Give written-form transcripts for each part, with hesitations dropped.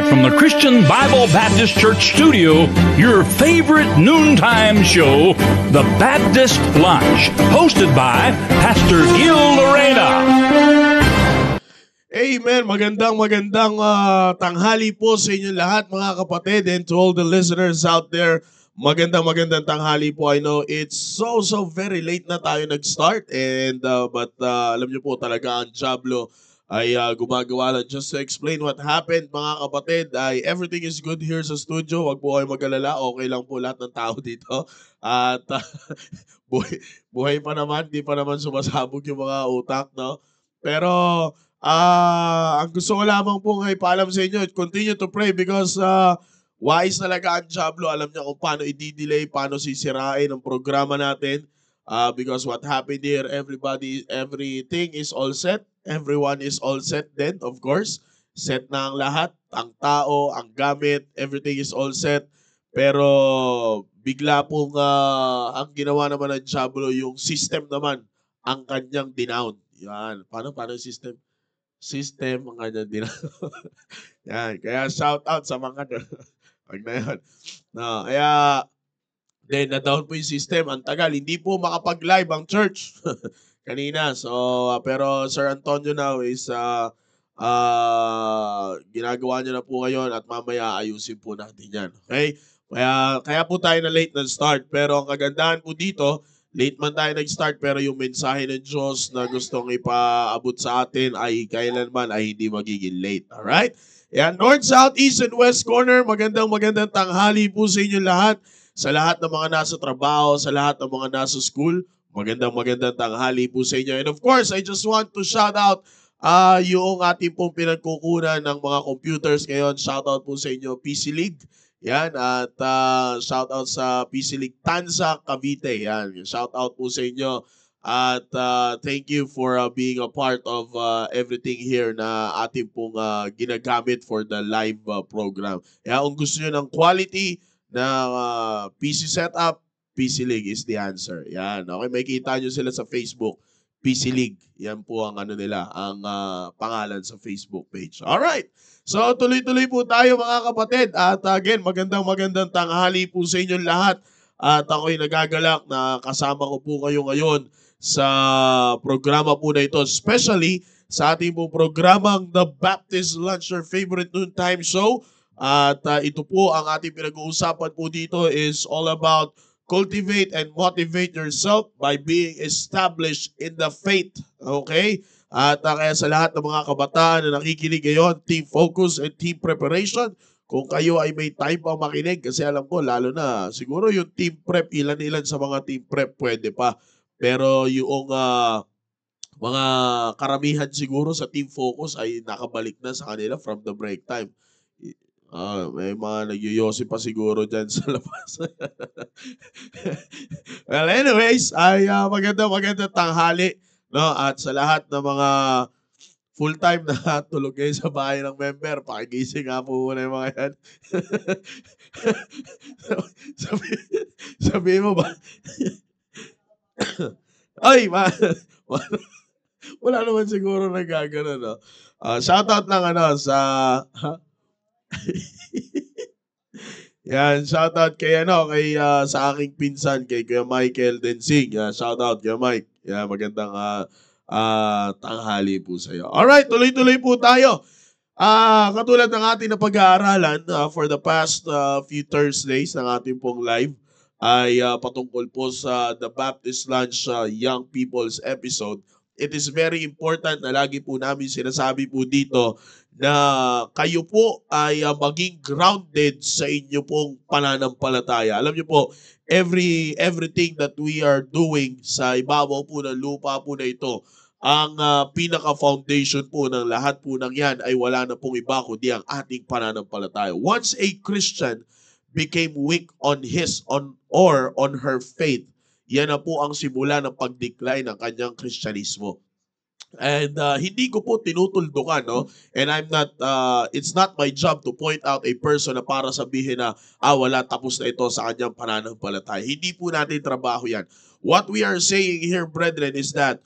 Live from the Christian Bible Baptist Church studio, your favorite noontime show, The Baptist Lunch, hosted by Pastor Gil Lorena. Amen. Magandang tanghali po sa inyo lahat mga kapatid, and to all the listeners out there, magandang tanghali po. I know it's so very late na tayo nag-start, and but alam niyo po talaga ang Diablo ay gumagawa lang. Just to explain what happened mga kapatid, ay everything is good here sa studio. Wag po kayo mag-alala, okay lang po lahat ng tao dito. At buhay pa naman, di pa naman sumasabog yung mga utak, no? Pero ang gusto ko lamang po ngay paalam sa inyo, continue to pray because wise talaga ang Diablo. Alam niya kung paano i-delay, paano sisirain ang programa natin. Because what happened here, everything is all set. Everyone is all set then, of course. Set na ang lahat, ang tao, ang gamit, everything is all set. Pero bigla pong ang ginawa naman ng Diablo, yung system naman, ang kanyang dinown. Yan. Paano yung system? System, ang kanyang dinown. Yan. Kaya shout out sa mga wag na yan. No, kaya then na-down po yung system. Ang tagal. Hindi po makapag-live ang church kanina. So, pero Sir Antonio now is ginagawa niya na po ngayon at mamaya ayusin po natin yan. Okay? Kaya po tayo na late na start. Pero ang kagandahan po dito, late man tayo nag-start pero yung mensahe ng Diyos na gustong ipaabot sa atin ay kailanman ay hindi magiging late. Alright? Yan, North, South, East, and West Corner, magandang tanghali po sa inyo lahat. Sa lahat ng mga nasa trabaho, sa lahat ng mga nasa school, magandang tanghali po sa inyo. And of course, I just want to shout out yung ating pong pinagkukunan ng mga computers ngayon. Shout out po sa inyo, PC League. Yan, at shout out sa PC League Tanza, Cavite. Yan, shout out po sa inyo. At thank you for being a part of everything here na ating pong ginagamit for the live program. Kaya kung gusto nyo ng quality na PC setup, PC League is the answer. Yan, okay, may kita nyo sila sa Facebook. PC League, yan po ang ano nila, ang pangalan sa Facebook page. Alright, so tuloy-tuloy po tayo mga kapatid. At again, magandang tanghali po sa inyong lahat. At ako'y nagagalak na kasama ko po kayo ngayon sa programa po na ito, especially sa ating po programang The Baptist Lunch, your favorite noontime show. At ito po ang ating pinag-uusapan po dito is all about cultivate and motivate yourself by being established in the faith. Okay? At kaya sa lahat ng mga kabataan na nakikinig ngayon, team focus and team preparation, kung kayo ay may time pa makinig, kasi alam ko, lalo na siguro yung team prep, ilan sa mga team prep pwede pa. Pero yung mga karamihan siguro sa team focus ay nakabalik na sa kanila from the break time. May mga nagyoyosi pa siguro dyan sa labas. Well, anyways, ay magandang tanghali, no? At sa lahat ng mga full-time na tulog kayo sa bahay ng member, pakigising nga po muna yung mga yan. Sabihin mo ba? Ay, wala naman siguro nagagano, no? Shoutout lang sa yan, shoutout kay sa aking pinsan, kay Kuya Michael Densing. Shoutout Kuya Mike. Yan, magandang tanghali po sa iyo. Alright, tuloy-tuloy po tayo. Katulad ng ating na pag-aaralan for the past few Thursdays ng ating pong live ay patungkol po sa The Baptist Lunch Young People's episode. It is very important na lagi po namin sinasabi po dito na kayo po ay maging grounded sa inyo pong pananampalataya. Alam niyo po, everything that we are doing sa ibabaw po ng lupa po na ito, ang pinaka-foundation po ng lahat po ng yan ay wala na pong iba kundi ang ating pananampalataya. Once a Christian became weak on her faith, yan na po ang simula ng pag-decline ng kanyang Kristyanismo. And hindi ko po tinutuldukan, no? And it's not my job to point out a person na para sabihin na, wala, tapos na ito sa kanyang pananampalataya. Hindi po natin trabaho yan. What we are saying here, brethren, is that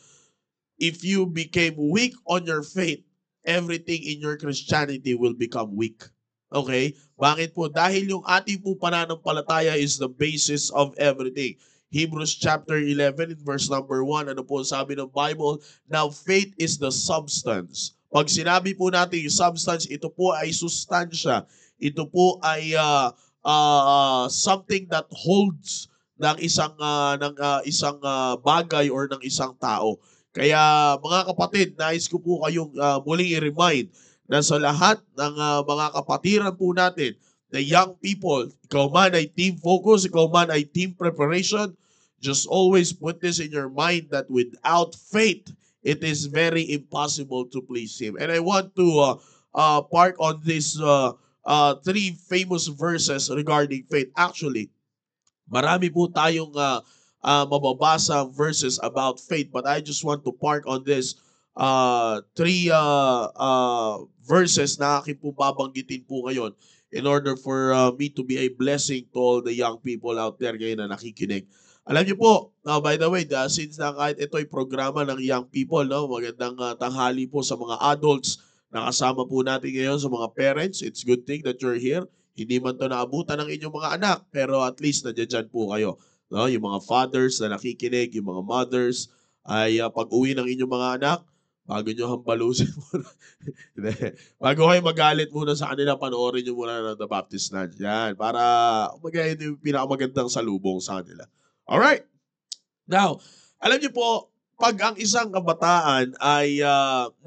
if you became weak on your faith, everything in your Christianity will become weak. Okay? Bakit po? Dahil yung ating po pananampalataya is the basis of everything. Hebrews chapter 11 in verse number 1, ano po sabi ng Bible? Now faith is the substance. Pag sinabi po natin yung substance, ito po ay sustansya. Ito po ay something that holds ng isang bagay or ng isang tao. Kaya mga kapatid, nais ko po kayong muling i-remind na sa lahat ng mga kapatiran po natin, the young people, ikaw man ay team focus, ikaw man ay team preparation, just always put this in your mind that without faith, it is very impossible to please Him. And I want to park on these three famous verses regarding faith. Actually, marami po tayong mababasa verses about faith, but I just want to park on this three verses na aking po babanggitin po ngayon in order for me to be a blessing to all the young people out there ngayon na nakikinig. Alam niyo po, by the way, since na kahit ito ay programa ng young people, no, magandang tanghali po sa mga adults na kasama po natin ngayon, sa mga parents. It's good thing that you're here. Hindi man to naabutan ng inyong mga anak, pero at least nandiyan po kayo. No? Yung mga fathers na nakikinig, yung mga mothers, ay pag-uwi ng inyong mga anak, bago nyo hambalusin muna. Bago kayo magalit muna sa kanila, panoorin nyo muna ng The Baptist Lunch. Yan, para magayaan yung pinakamagandang salubong sa kanila. Alright. Now, alam niyo po, pag ang isang kabataan ay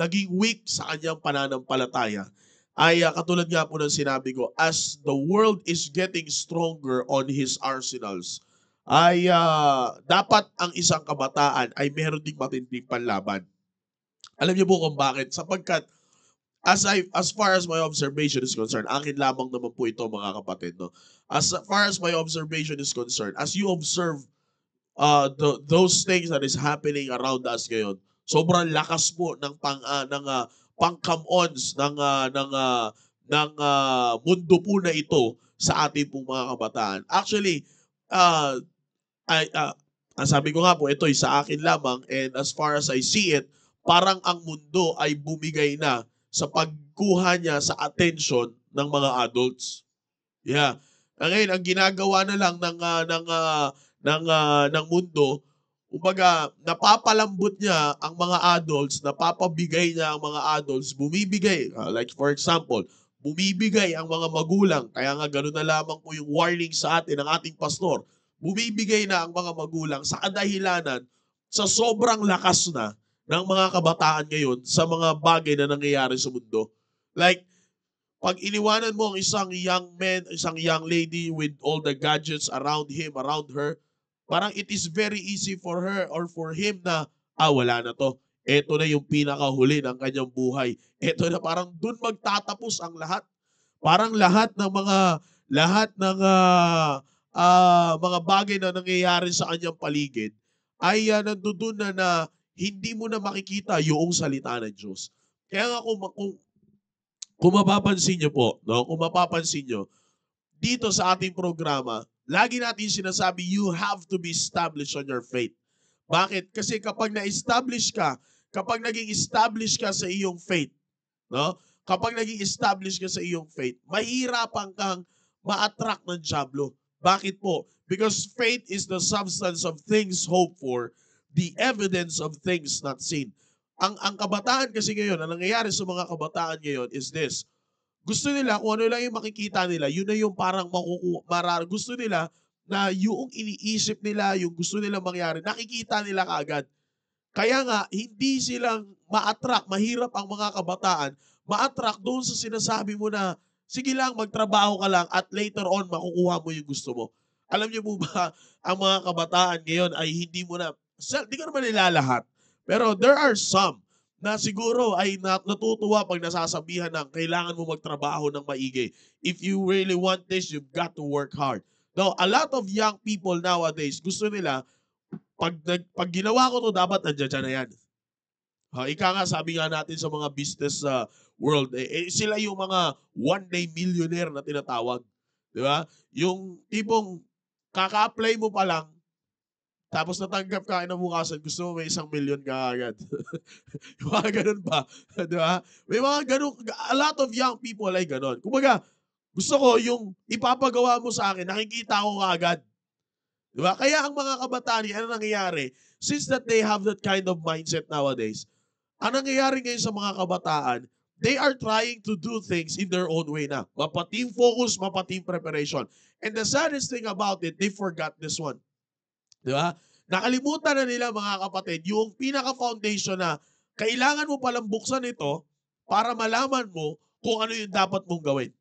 naging weak sa kanyang pananampalataya, ay katulad nga po ng sinabi ko, as the world is getting stronger on his arsenals, ay dapat ang isang kabataan ay meron ding matinding panlaban. Alam niyo po kung bakit? Sapagkat as far as my observation is concerned, akin lamang naman po ito mga kapatid, no? As far as my observation is concerned, as you observe those things that is happening around us ngayon, sobrang lakas po ng pang-come-ons ng mundo po na ito sa ating pong mga kabataan. Actually, ang sabi ko nga po, ito ay sa akin lamang, and as far as I see it, parang ang mundo ay bumigay na sa pagkuha niya sa attention ng mga adults. Yeah. Ngayon, ang ginagawa na lang ng mundo, kumbaga, napapalambot niya ang mga adults, napapabigay niya ang mga adults, bumibigay. Like for example, bumibigay ang mga magulang. Kaya nga gano'n na lamang po yung warning sa atin ng ating pastor. Bumibigay na ang mga magulang sa kadahilanan sa sobrang lakas na ng mga kabataan ngayon sa mga bagay na nangyayari sa mundo. Like, pag iniwanan mo ang isang young man, isang young lady with all the gadgets around him, around her, parang it is very easy for her or for him na, wala na to. Ito na yung pinakahuli ng kanyang buhay. Ito na, parang dun magtatapos ang lahat. Parang lahat ng mga bagay na nangyayari sa kanyang paligid ay nandoon na hindi mo na makikita yung salita ng Diyos. Kaya nga kung mapapansin nyo po, no? Kung mapapansin nyo, dito sa ating programa, lagi natin sinasabi, you have to be established on your faith. Bakit? Kasi kapag na-establish ka, kapag naging establish ka sa iyong faith, no? Kapag naging establish ka sa iyong faith, mahirapan kang ma-attract ng dyablo. Bakit po? Because faith is the substance of things hoped for, the evidence of things not seen. Ang kabataan kasi ngayon, ang nangyayari sa mga kabataan ngayon is this. Gusto nila, kung ano lang yung makikita nila, yun na yung parang gusto nila na yung iniisip nila, yung gusto nila mangyari, nakikita nila kaagad. Kaya nga, hindi silang ma-attract, mahirap ang mga kabataan, ma-attract doon sa sinasabi mo na, sige lang, magtrabaho ka lang at later on, makukuha mo yung gusto mo. Alam niyo po ba, ang mga kabataan ngayon ay hindi mo na, di ko naman nilalahat, pero there are some na siguro ay natutuwa pag nasasabihan ng kailangan mo magtrabaho ng maigi. If you really want this, you've got to work hard. Now, a lot of young people nowadays, gusto nila, pag ginawa ko to, dapat nandiyan na yan. Ika nga, sabi nga natin sa mga business world, sila yung mga one-day millionaire na tinatawag. Di ba? Yung tipong kaka-apply mo pa lang, tapos natanggap ka kinabukasan, gusto mo may 1 million ka agad. Yung mga ganun pa. Di ba? May mga ganun, a lot of young people ay ganun. Kumbaga, Gusto ko yung ipapagawa mo sa akin, nakikita ko kaagad. Diba? Kaya ang mga kabataan, ano nangyayari? Since that they have that kind of mindset nowadays, ang nangyayari ngayon sa mga kabataan, they are trying to do things in their own way na. Mapa-team focus, mapa-team preparation. And the saddest thing about it, they forgot this one. Di ba? Nakalimutan na nila mga kapatid, yung pinaka-foundation na kailangan mo palang buksan ito para malaman mo kung ano yung dapat mong gawin.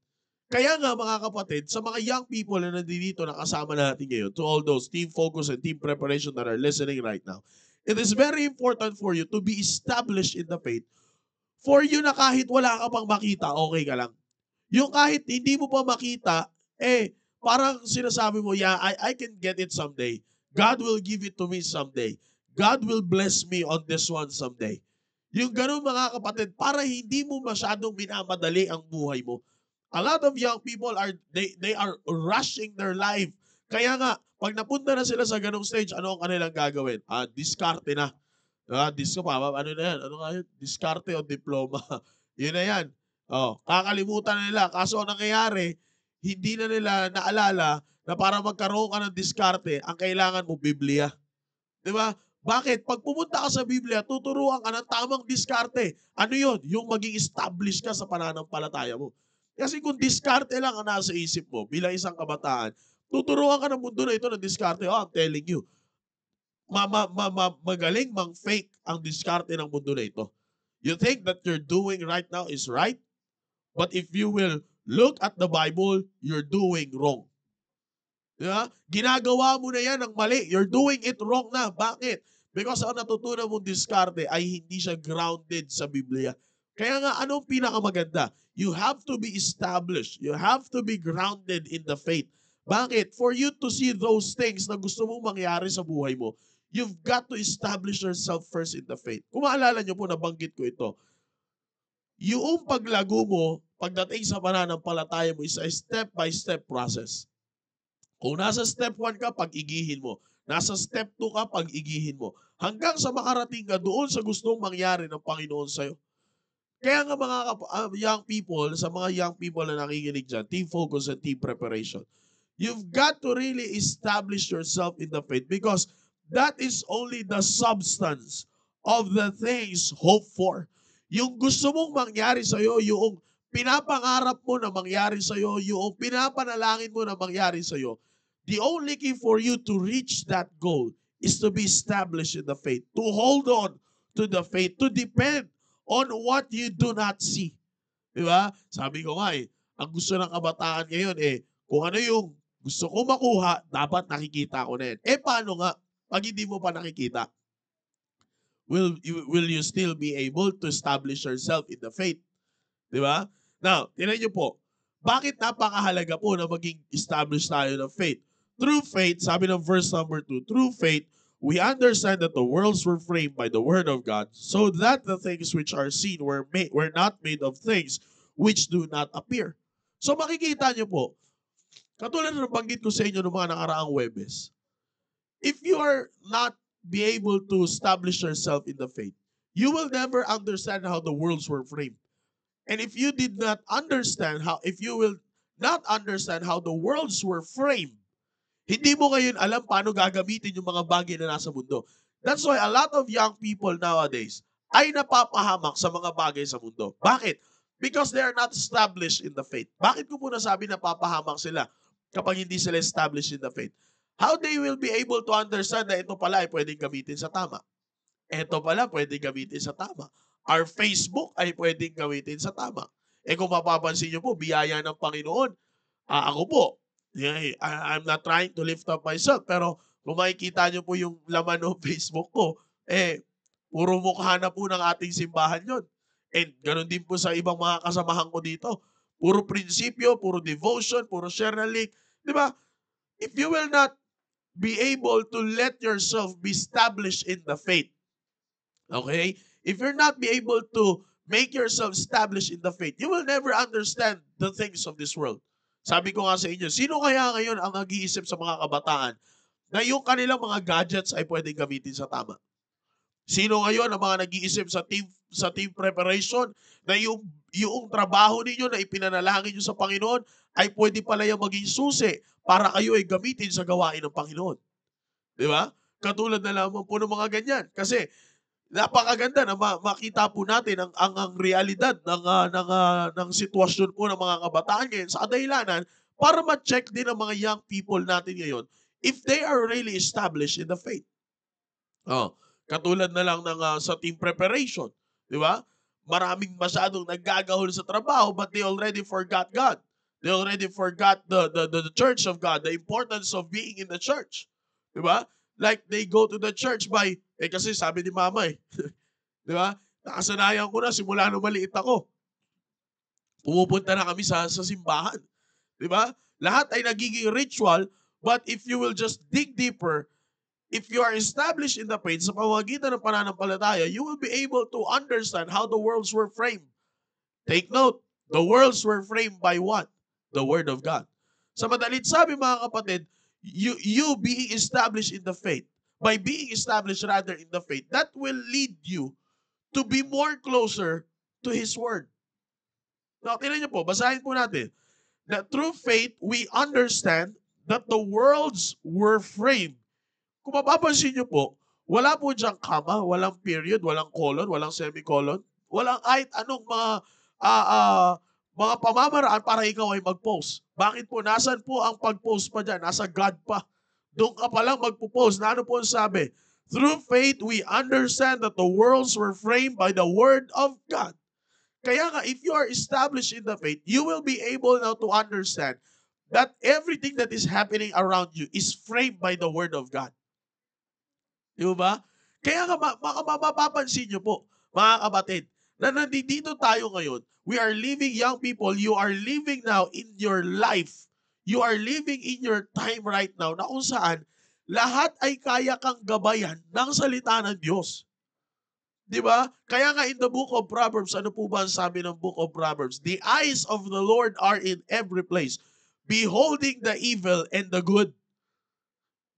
Kaya nga mga kapatid, sa mga young people na nandito na kasama natin ngayon, to all those team focus and team preparation that are listening right now, it is very important for you to be established in the faith. For you na kahit wala ka pang makita, okay ka lang. Yung kahit hindi mo pa makita, parang sinasabi mo, yeah, I can get it someday. God will give it to me someday. God will bless me on this one someday. Yung ganun mga kapatid, para hindi mo masyadong minamadali ang buhay mo. A lot of young people they are rushing their life. Kaya nga, pag napunta na sila sa ganung stage, ano ang kanilang gagawin? Diskarte na. Ano na yan? Ano nga yun? Diskarte o diploma. Yun na yan. Kakalimutan na nila. Kaso ang nangyayari, hindi na nila naalala na para magkaroon ka ng diskarte, ang kailangan mo, Biblia. Di ba? Bakit? Pag pumunta ka sa Biblia, tuturuan ka ng tamang diskarte. Ano yun? Yung maging established ka sa pananampalataya mo. Kasi kung diskarte lang ang nasa isip mo bilang isang kabataan, tuturuan ka ng mundo na ito ng diskarte. I'm telling you, magaling mang-fake ang diskarte ng mundo na ito. You think that you're doing right now is right, but if you will look at the Bible, you're doing wrong. Diba? Ginagawa mo na yan ng mali. You're doing it wrong na. Bakit? Because ang natutunan mong diskarte ay hindi siya grounded sa Biblia. Kaya nga, anong pinakamaganda? You have to be established. You have to be grounded in the faith. Bakit? For you to see those things na gusto mong mangyari sa buhay mo, you've got to establish yourself first in the faith. Kung maalala nyo po, nabanggit ko ito. Yung paglago mo, pagdating sa pananampalataya mo, is a step-by-step process. Kung nasa step 1 ka, pag-igihin mo. Nasa step 2 ka, pag-igihin mo. Hanggang sa makarating ka doon sa gustong mangyari ng Panginoon sa'yo. Kaya nga mga young people, sa mga young people na nakikinig dyan, team focus and team preparation, you've got to really establish yourself in the faith because that is only the substance of the things hoped for. Yung gusto mong mangyari sa'yo, yung pinapangarap mo na mangyari sa'yo, yung pinapanalangin mo na mangyari sa'yo, the only key for you to reach that goal is to be established in the faith, to hold on to the faith, to depend on what you do not see. Diba? Sabi ko nga ang gusto ng kabataan ngayon kung ano yung gusto ko makuha, dapat nakikita ko na yan. Paano nga pag hindi mo pa nakikita? Will you still be able to establish yourself in the faith? Diba? Now, tingnan nyo po, bakit napakahalaga po na maging established tayo ng faith? Through faith, sabi ng verse number 2, through faith, we understand that the worlds were framed by the word of God, so that the things which are seen were not made of things which do not appear. So makikita nyo po, katulad ng banggit ko sa inyo ng mga nakaraang Webes, if you are not be able to establish yourself in the faith, you will never understand how the worlds were framed. And if you did not understand if you will not understand how the worlds were framed, hindi mo ngayon alam paano gagamitin yung mga bagay na nasa mundo. That's why a lot of young people nowadays ay napapahamak sa mga bagay sa mundo. Bakit? Because they are not established in the faith. Bakit ko po nasabi napapahamak sila kapag hindi sila established in the faith? How they will be able to understand na ito pala ay pwedeng gamitin sa tama. Ito pala pwedeng gamitin sa tama. Our Facebook ay pwedeng gamitin sa tama. Kung mapapansin nyo po, biyaya ng Panginoon, ako po, I'm not trying to lift up myself, pero kung makikita nyo po yung laman ng Facebook ko, puro mukha na po ng ating simbahan yun. And ganun din po sa ibang mga kasamahan ko dito. Puro prinsipyo, puro devotion, puro share na link. Di ba? If you will not be able to let yourself be established in the faith, okay? If you're not be able to make yourself established in the faith, you will never understand the things of this world. Sabi ko nga sa inyo, sino kaya ngayon ang nag-iisip sa mga kabataan na yung kanilang mga gadgets ay pwedeng gamitin sa tama? Sino ngayon ang mga nag-iisip sa team preparation na yung trabaho ninyo na ipinanalangin nyo sa Panginoon ay pwede pala yung maging susi para kayo ay gamitin sa gawain ng Panginoon. Di ba? Katulad na lamang po ng mga ganyan. Kasi napakaganda na makita po natin ang realidad ng sitwasyon po ng mga kabataan ngayon sa kadahilanan para ma-check din ang mga young people natin ngayon if they are really established in the faith. Oh, katulad na lang ng sa team preparation, di ba? Maraming masyadong naggagahol sa trabaho but they already forgot God. They already forgot the church of God, the importance of being in the church. Di ba? Like they go to the church by, kasi sabi ni mama di ba? Nakasanayan ko na simula nung maliit ako. Pumupunta na kami sa simbahan. Di ba? Lahat ay nagiging ritual, but if you will just dig deeper, if you are established in the faith sa pamamagitan ng pananampalataya, you will be able to understand how the worlds were framed. Take note, the worlds were framed by what? The Word of God. Sa madalit sabi mga kapatid, you being established in the faith, by being established rather in the faith, that will lead you to be more closer to His Word. Now, tingnan niyo po, basahin po natin. That through faith, we understand that the worlds were framed. Kung mapapansin niyo po, wala po diyang comma, walang period, walang colon, walang semicolon, walang kahit anong mga pamamaraan para ikaw ay mag-post. Bakit po? Nasaan po ang pag-post pa dyan? Nasa God pa. Doon ka pa lang magpo-post. Na ano po ang sabi? Through faith, we understand that the worlds were framed by the Word of God. Kaya nga, if you are established in the faith, you will be able now to understand that everything that is happening around you is framed by the Word of God. Di ba? Kaya nga, mapapansin nyo po, mga kapatid, na nandito tayo ngayon, we are living, young people, you are living now in your life. You are living in your time right now na kung saan lahat ay kaya kang gabayan ng salita ng Diyos. Di ba? Kaya nga in the book of Proverbs, ano po ba ang sabi ng book of Proverbs? The eyes of the Lord are in every place, beholding the evil and the good.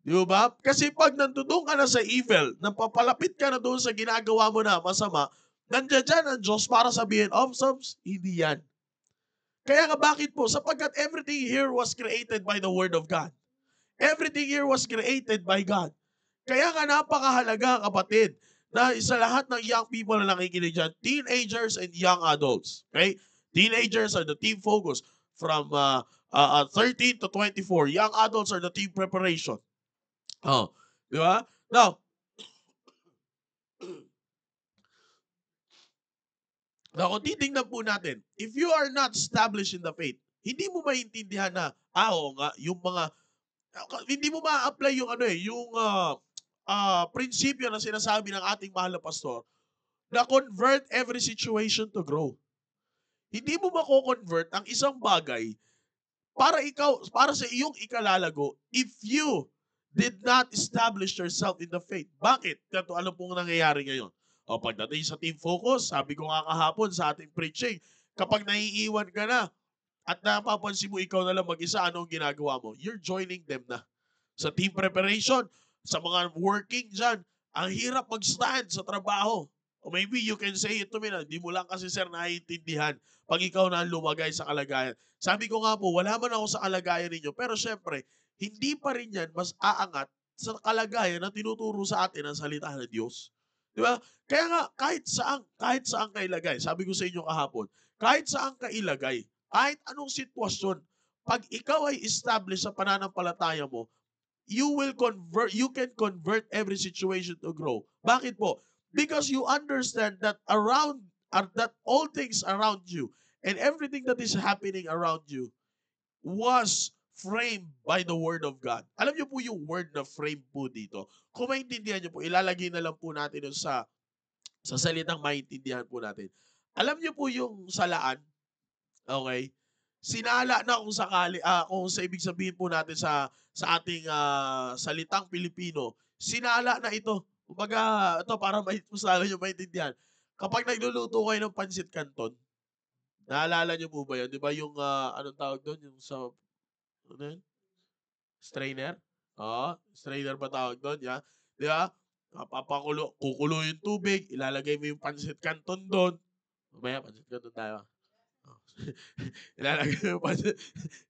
Di ba? Kasi pag nandoon ka na sa evil, napapalapit ka na doon sa ginagawa mo na masama, nandiyan dyan ang Diyos para sabihin, hindi yan. Kaya nga bakit po? Sapagkat everything here was created by the Word of God. Everything here was created by God. Kaya nga napakahalaga, kapatid, na sa lahat ng young people na nakikinig dyan, teenagers and young adults. Okay? Teenagers are the team focus from 13 to 24. Young adults are the team preparation. Oh, di ba? Now, kung titingnan po natin, if you are not established in the faith, hindi mo maintindihan na, oo nga, yung mga, hindi mo ma-apply yung prinsipyo na sinasabi ng ating mahal na pastor, na convert every situation to grow. Hindi mo mako-convert ang isang bagay para sa iyong ikalalago if you did not establish yourself in the faith. Bakit? Ito, alam pong nangyayari ngayon. O pagdating sa team focus, sabi ko nga kahapon sa ating preaching, kapag naiiwan ka na at napapansin mo ikaw na lang mag-isa, anong ginagawa mo? You're joining them na. Sa team preparation, sa mga working dyan, ang hirap mag-stand sa trabaho. O maybe you can say it to me na, hindi mo lang kasi sir naiintindihan pag ikaw na lumagay sa kalagayan. Sabi ko nga po, wala man ako sa kalagayan ninyo, pero syempre, hindi pa rin yan mas aangat sa kalagayan na tinuturo sa atin ang salita ng Diyos. Di ba? Kaya nga, kahit saan ka ilagay, sabi ko sa inyo kahapon, kahit saan ka ilagay, kahit anong sitwasyon, pag ikaw ay established sa pananampalataya mo, you can convert every situation to grow. Bakit po? Because you understand that that all things around you and everything that is happening around you was framed by the Word of God. Alam niyo po yung word na frame po dito. Kung maintindihan niyo po, ilalagay na lang po natin yun sa salitang maintindihan po natin. Alam niyo po yung salaan, okay? Sinala na kung sakali, kung sa ibig sabihin po natin sa ating salitang Pilipino, sinala na ito. Kumbaga, ito para masala nyo maintindihan. Kapag nagluluto kayo ng pansit canton, naalala nyo po ba yun? Di ba yung, anong tawag doon? Yung sa, ano yun? Strainer? Oo, strainer ba tawag doon? Yeah. Di ba? kukulo yung tubig, ilalagay mo yung pancit canton doon. Mamaya, pancit canton tayo. Oh. ilalagay mo yung pancit,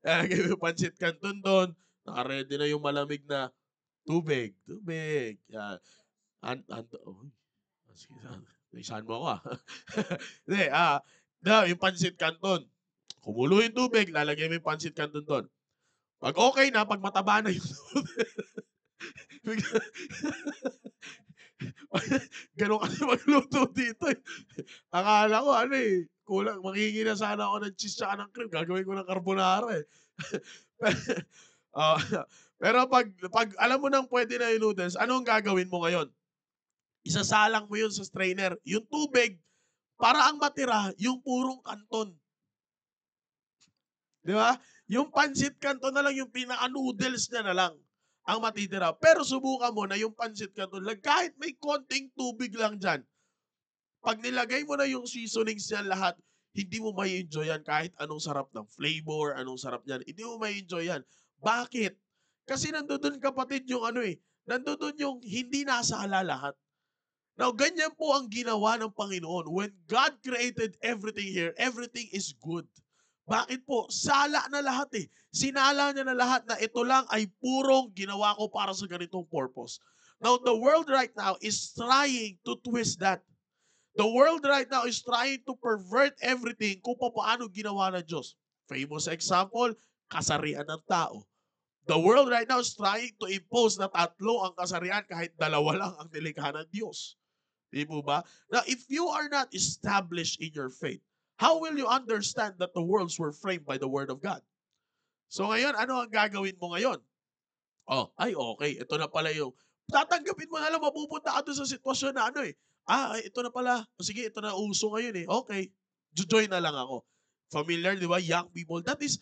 ilalagay mo yung pancit canton doon. Naka-ready na yung malamig na tubig. Tubig. Yan. Sige, naisahan mo ako Hindi, yung pancit canton. Kumulo yung tubig, lalagay mo yung pancit canton doon. Pag okay na, pag mataba na yung tubig, ganun kasi magluto dito eh. Akala ko kulang, mangingi na sana ako ng cheese tsaka ng cream. Gagawin ko ng carbonara eh. uh, pero pag alam mo nang pwede na yung noodles, ano ang gagawin mo ngayon? Isasalang mo yun sa strainer. Yung tubig, para ang matira, yung purong kanton. Di ba? Yung pancit canton na lang, yung pinaka-noodles niya na lang ang matitira. Pero subukan mo na yung pancit canton, kahit may konting tubig lang dyan, pag nilagay mo na yung seasonings niyan lahat, hindi mo may enjoy yan kahit anong sarap ng flavor, anong sarap niyan. Hindi mo may enjoy yan. Bakit? Kasi nandoon kapatid yung nandoon yung hindi nasala lahat. Now, ganyan po ang ginawa ng Panginoon. When God created everything here, everything is good. Bakit po? Sala na lahat eh. Sinala niya na lahat na ito lang ay purong ginawa ko para sa ganitong purpose. Now, the world right now is trying to twist that. The world right now is trying to pervert everything kung paano ginawa ng Diyos. Famous example, kasarian ng tao. The world right now is trying to impose na 3 ang kasarian kahit 2 lang ang nilikha ng Diyos. Di po ba? Now, if you are not established in your faith, how will you understand that the worlds were framed by the Word of God? So ngayon, ano ang gagawin mo ngayon? Okay, ito na pala yung, tatanggapin mo na lang, mapupunta ka doon sa sitwasyon na ito na pala, sige, ito na uso ngayon okay, join na lang ako. Familiar, di ba? Young people, that is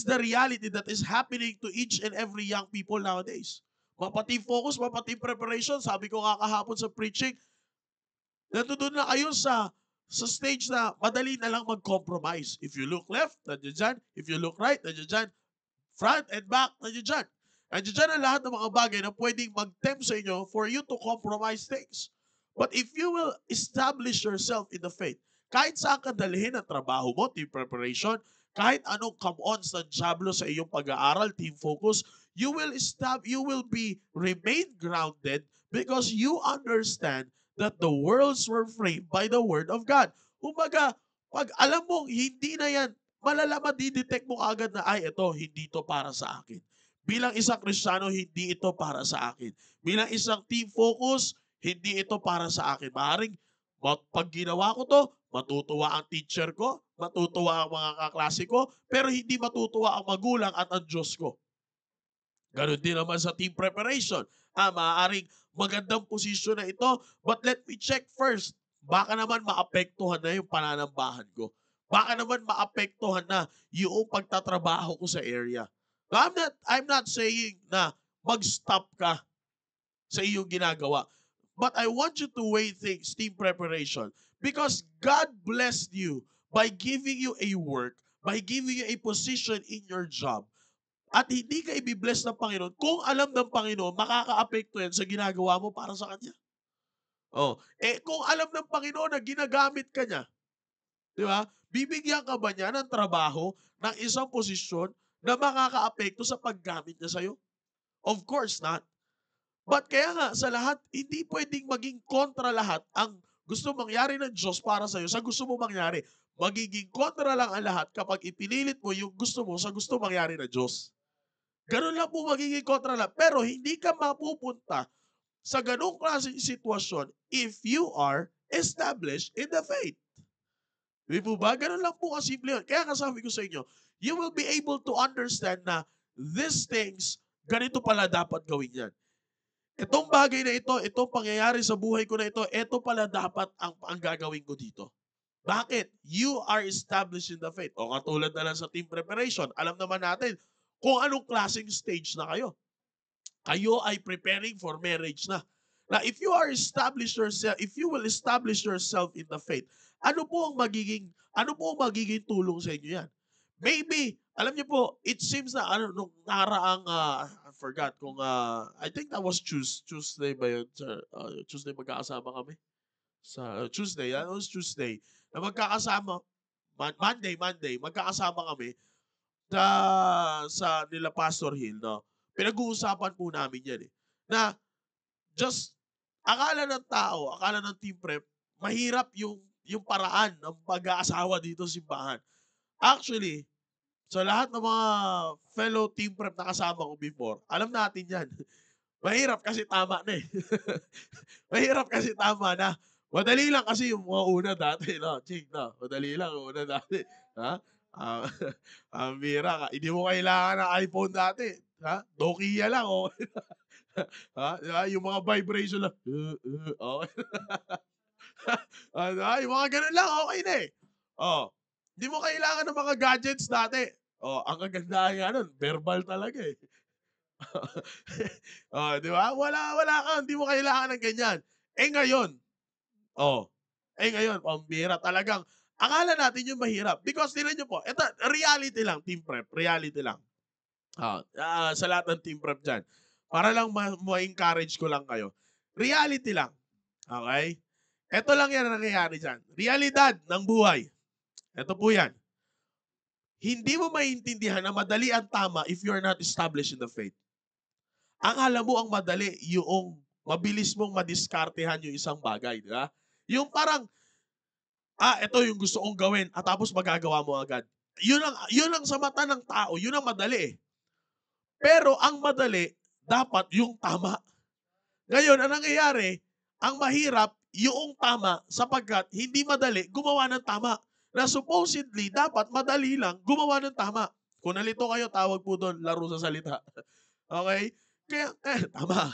the reality that is happening to each and every young people nowadays. Mapati focus, mapati preparation, sabi ko kahapon sa preaching, nandoon na kayo sa stage na madali na lang mag-compromise. If you look left, nandiyan dyan. If you look right, nandiyan dyan. Front and back, nandiyan dyan. Nandiyan dyan ang lahat ng mga bagay na pwedeng mag-tempt sa inyo for you to compromise things. But if you will establish yourself in the faith, kahit saan ka dalhin ang trabaho mo, team preparation, kahit anong come-ons ng Diablo sa iyong pag-aaral, team focus, you will remain grounded because you understand that the worlds were framed by the Word of God. Umaga, pag alam mong hindi na yan, malalaman, didetect mo agad na, ito, hindi ito para sa akin. Bilang isang Kristiyano, hindi ito para sa akin. Bilang isang team focus, hindi ito para sa akin. Maaaring, pag ginawa ko to, matutuwa ang teacher ko, matutuwa ang mga kaklase ko, pero hindi matutuwa ang magulang at ang Diyos ko. Ganon din naman sa team preparation. Maaaring magandang posisyon na ito, but let me check first. Baka naman maapektuhan na yung pananambahan ko. Baka naman maapektuhan na yung pagtatrabaho ko sa area. I'm not saying na mag-stop ka sa iyong ginagawa. But I want you to weigh things, team preparation. Because God blessed you by giving you a work, by giving you a position in your job. At hindi ka i-bless ng Panginoon kung alam ng Panginoon, makaka-apekto yan sa ginagawa mo para sa Kanya. Kung alam ng Panginoon na ginagamit ka niya, di ba? Bibigyan ka ba niya ng trabaho, ng isang posisyon na makaka-apekto sa paggamit niya sa'yo? Of course not. But kaya nga, sa lahat, hindi pwedeng maging kontra lahat ang gusto mangyari ng Diyos para sa'yo sa gusto mo mangyari. Magiging kontra lang ang lahat kapag ipinilit mo yung gusto mo sa gusto mangyari ng Diyos. Ganun lang po magiging kontra lang. Pero hindi ka mapupunta sa ganung klaseng sitwasyon if you are established in the faith. Di po ba? Ganun lang po kasimple yun. Kaya kasabi ko sa inyo, you will be able to understand na these things, ganito pala dapat gawin yan. Itong bagay na ito, itong pangyayari sa buhay ko na ito pala dapat ang gagawin ko dito. Bakit? You are established in the faith. O katulad na lang sa team preparation, alam naman natin kung anong klaseng stage na kayo. Kayo ay preparing for marriage na. Now, if you will establish yourself in the faith, ano po ang magiging tulong sa inyo yan? Maybe, alam niyo po, it seems na nung nakaraang forgot kung, I think that was Tuesday ba yun? Tuesday magkakasama kami. Tuesday, that was Tuesday. Na magkakasama, Monday, magkakasama kami sa nila Pastor Hill, no? Pinag-uusapan po namin yan eh. Na just, akala ng tao, akala ng team prep, mahirap yung paraan ng pag-aasawa dito sa simbahan. Actually, sa lahat ng mga fellow team prep na kasama ko before, alam natin yan. Mahirap kasi tama na eh. Mahirap kasi tama na. Madali lang kasi yung mga una dati, no? Ching, no? Madali lang yung una dati. Ha? Mira ka. Hindi mo kailangan ng iPhone dati. Ha? Nokia lang, oh. Ha? Diba? Yung mga vibration lang. Okay. Yung mga ganun lang, okay na eh. Oh. Hindi mo kailangan ng mga gadgets dati. Oh, ang kagandahan nga nun, verbal talaga eh. Oh, di ba? Wala ka, hindi mo kailangan ng ganyan. Ngayon, pambira talagang, akala natin yung mahirap. Because, tinan nyo po, ito, reality lang, team prep, reality lang. Sa lahat ng team prep dyan. Para lang ma-encourage ko lang kayo. Reality lang. Okay? Ito lang yan ang nangyayari dyan. Realidad ng buhay. Ito po yan. Hindi mo maintindihan na madali ang tama if you're not established in the faith. Ang alam mo ang madali, yung mabilis mong madiskartehan yung isang bagay. Di ba? Yung parang, ito yung gusto kong gawin at tapos magagawa mo agad. Yun ang sa mata ng tao, yun ang madali eh. Pero ang madali, dapat yung tama. Ngayon, ang nangyayari, ang mahirap, yung tama sapagkat hindi madali gumawa ng tama. Na supposedly, dapat madali lang gumawa ng tama. Kung nalito kayo, tawag po doon, laro sa salita. Okay? Kaya, tama.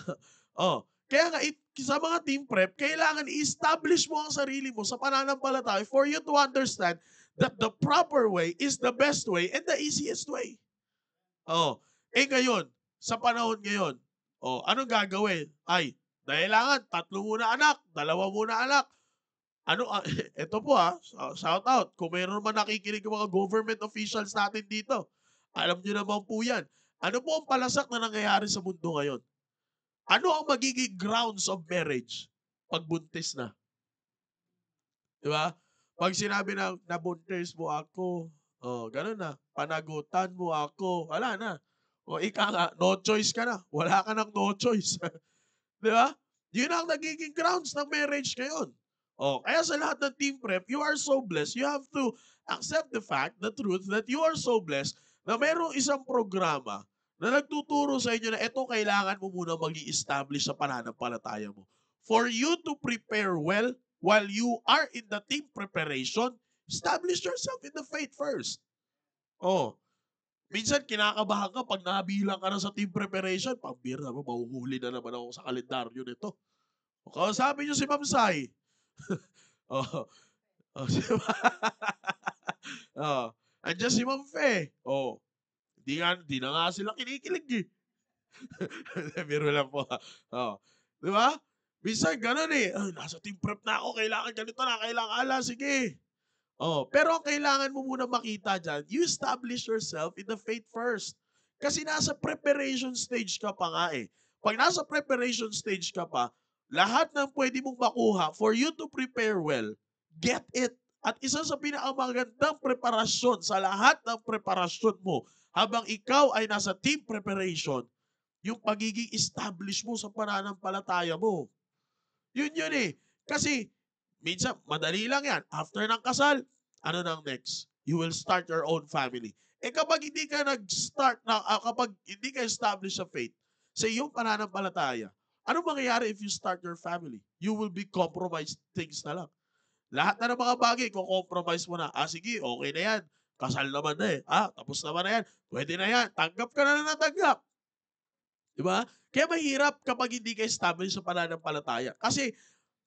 Kaya nga, sa mga team prep, kailangan i-establish mo ang sarili mo sa pananampalataya for you to understand that the proper way is the best way and the easiest way. Ngayon, sa panahon ngayon, anong gagawin? Kailangan 3 muna anak, 2 muna anak. Ito po shout out. Kung mayroon man nakikinig ng mga government officials natin dito, alam nyo naman po yan. Ano po ang palasak na nangyayari sa mundo ngayon? Ano ang magiging grounds of marriage pag buntis na? Diba? Pag sinabi na nabuntis mo ako, ganun na, panagutan mo ako, wala na. Ika nga, no choice ka na. Wala ka ng no choice. Diba? Yun ang nagiging grounds ng marriage ngayon. Kaya sa lahat ng team prep, you are so blessed. You have to accept the fact, the truth, that you are so blessed na mayroong isang programa na nagtuturo sa inyo na ito kailangan mo muna mag-i-establish sa pananampalataya mo. For you to prepare well while you are in the team preparation, establish yourself in the faith first. Minsan kinakabahan ka pag nabilang ka na sa team preparation, pambira mo, mahuhuli na naman ako sa kalendaryo nito. Sabi nyo si Ma'am Sai, andyan si Ma'am Fe. Di na nga sila kinikilig eh. Biro lang po. Di ba? Minsan ganun eh. Nasa team prep na ako, kailangan ganito na, kailangan sige. Pero ang kailangan mo muna makita dyan, you establish yourself in the faith first. Kasi nasa preparation stage ka pa nga eh. Pag nasa preparation stage ka pa, lahat ng pwede mong makuha for you to prepare well, get it. At isa sa pinakamagandang preparasyon sa lahat ng preparasyon mo habang ikaw ay nasa team preparation, yung pagiging establish mo sa pananampalataya mo. Yun eh. Kasi minsan, madali lang yan. After ng kasal, ano nang next? You will start your own family. Kapag hindi ka nag-start, kapag hindi ka establish sa faith, sa iyong pananampalataya, ano mangyayari if you start your family? You will be compromised things na lang. Lahat na ng mga bagay, kung compromise mo na, sige, okay na yan. Kasal naman na eh. Tapos naman na yan. Pwede na yan. Tanggap ka na natanggap. Diba? Kaya mahirap kapag hindi ka establish sa pananampalataya. Kasi,